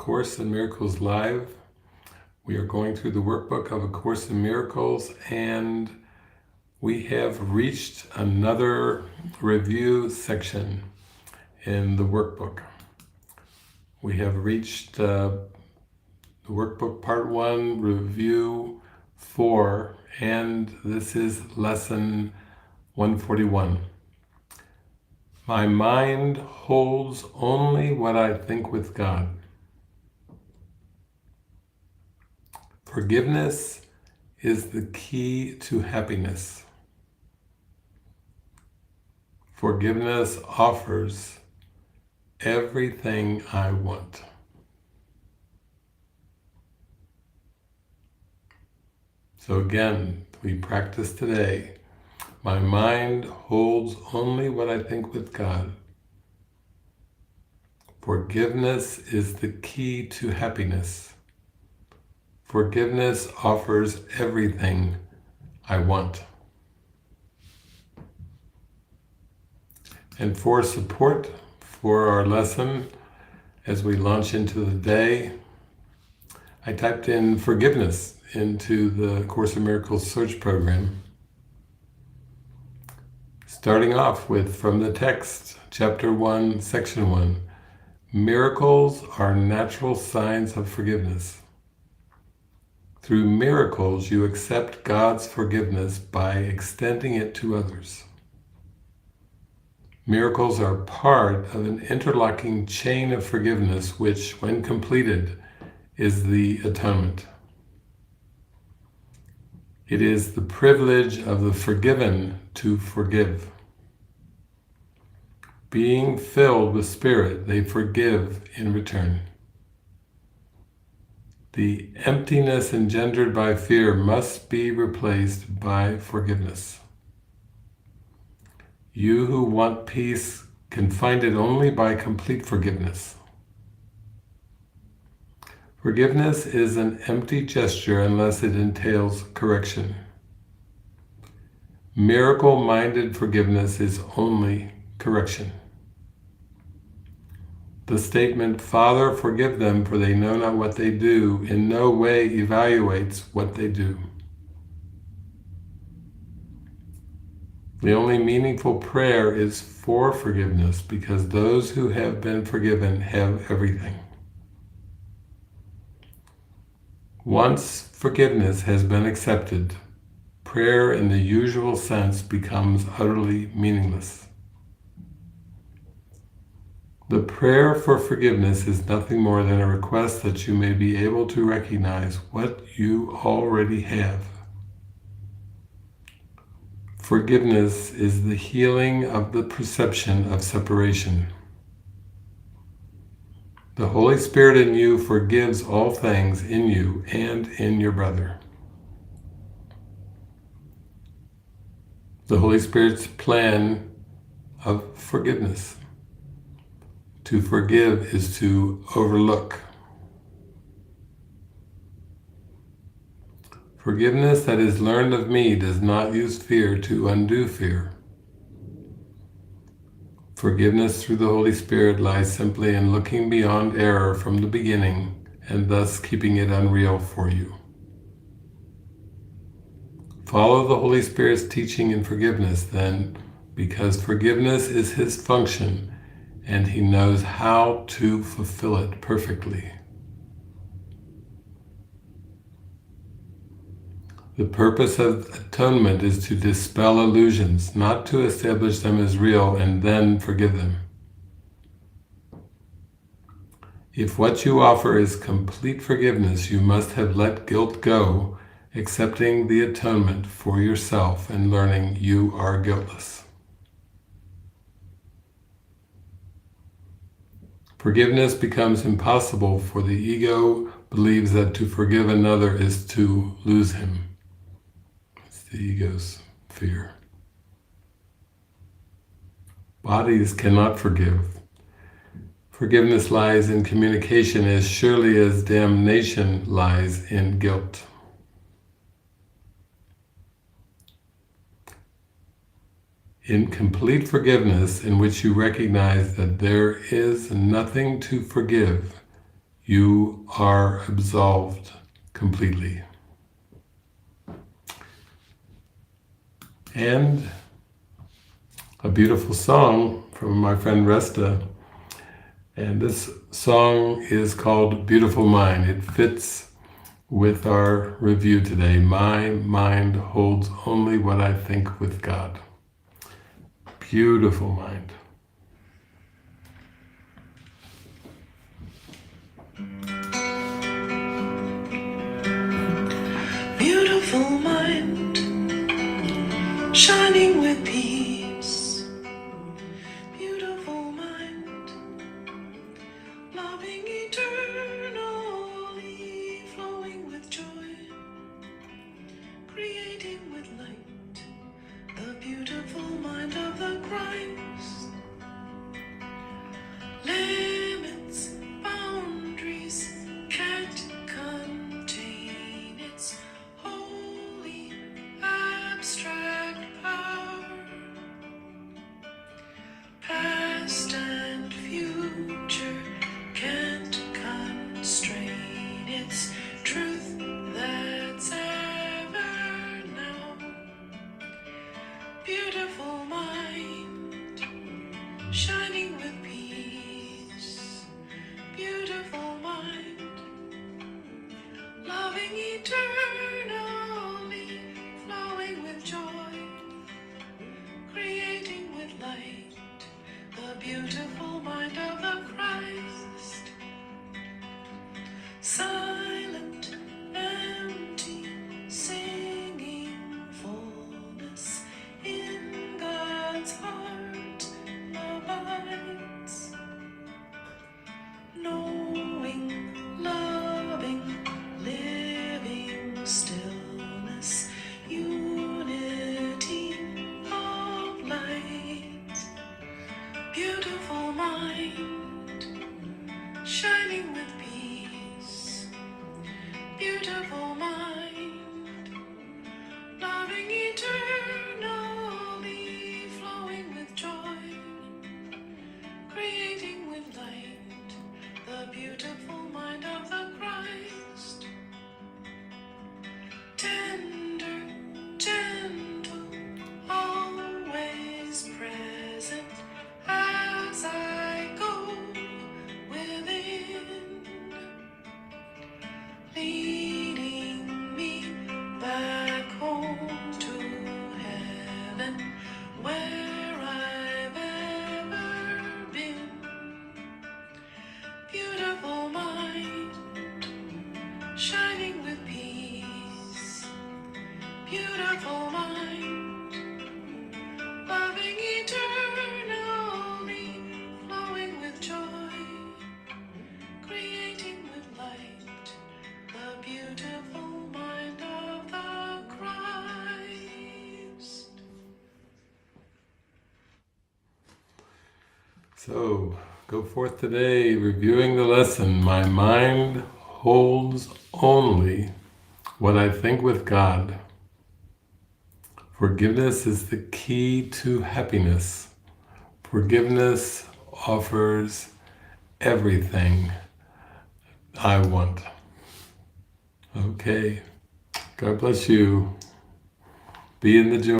Course in Miracles Live. We are going through the workbook of A Course in Miracles, and we have reached another review section in the workbook. We have reached the workbook part 1, review 4, and this is lesson 141. My mind holds only what I think with God. Forgiveness is the key to happiness. Forgiveness offers everything I want. So again, we practice today. My mind holds only what I think with God. Forgiveness is the key to happiness. Forgiveness offers everything I want. And for support for our lesson, as we launch into the day, I typed in forgiveness into the Course in Miracles search program. Starting off with, from the text, chapter 1, section 1, miracles are natural signs of forgiveness. Through miracles, you accept God's forgiveness by extending it to others. Miracles are part of an interlocking chain of forgiveness, which, when completed, is the atonement. It is the privilege of the forgiven to forgive. Being filled with Spirit, they forgive in return. The emptiness engendered by fear must be replaced by forgiveness. You who want peace can find it only by complete forgiveness. Forgiveness is an empty gesture unless it entails correction. Miracle-minded forgiveness is only correction. The statement, "Father, forgive them, for they know not what they do," in no way evaluates what they do. The only meaningful prayer is for forgiveness, because those who have been forgiven have everything. Once forgiveness has been accepted, prayer in the usual sense becomes utterly meaningless. The prayer for forgiveness is nothing more than a request that you may be able to recognize what you already have. Forgiveness is the healing of the perception of separation. The Holy Spirit in you forgives all things in you and in your brother. The Holy Spirit's plan of forgiveness. To forgive is to overlook. Forgiveness that is learned of me does not use fear to undo fear. Forgiveness through the Holy Spirit lies simply in looking beyond error from the beginning and thus keeping it unreal for you. Follow the Holy Spirit's teaching in forgiveness then, because forgiveness is His function and He knows how to fulfill it perfectly. The purpose of atonement is to dispel illusions, not to establish them as real and then forgive them. If what you offer is complete forgiveness, you must have let guilt go, accepting the atonement for yourself and learning you are guiltless. Forgiveness becomes impossible, for the ego believes that to forgive another is to lose him. It's the ego's fear. Bodies cannot forgive. Forgiveness lies in communication as surely as damnation lies in guilt. In complete forgiveness, in which you recognize that there is nothing to forgive, you are absolved completely. And a beautiful song from my friend Resta. And this song is called Beautiful Mind. It fits with our review today. My mind holds only what I think with God. Beautiful mind. Beautiful mind, shining with peace. Beautiful mind, loving eternally, flowing with joy, creating with light. The beautiful mind of the Christ. Limits, boundaries can't contain its holy abstract power. Past and future can't constrain its truth that's ever now. Beautiful mind, shining with peace. Beautiful mind, loving eternally, flowing with joy, creating with light. The beautiful mind of the Christ. Silent, empty, singing fullness in God's heart abides. Knowing, loving, living stillness, unity of light. Beautiful mind, shining with peace. Beautiful mind, loving eternally, flowing with joy, creating with light. The beautiful mind of the Christ. Tender, gentle, always present as I go within, leading me back home to heaven, where I've ever been. Beautiful mind, shining with peace. Beautiful mind, loving eternally, flowing with joy, creating with light. The beautiful mind of the Christ. So, go forth today reviewing the lesson. My mind holds only what I think with God. Forgiveness is the key to happiness. Forgiveness offers everything I want. Okay. God bless you. Be in the joy.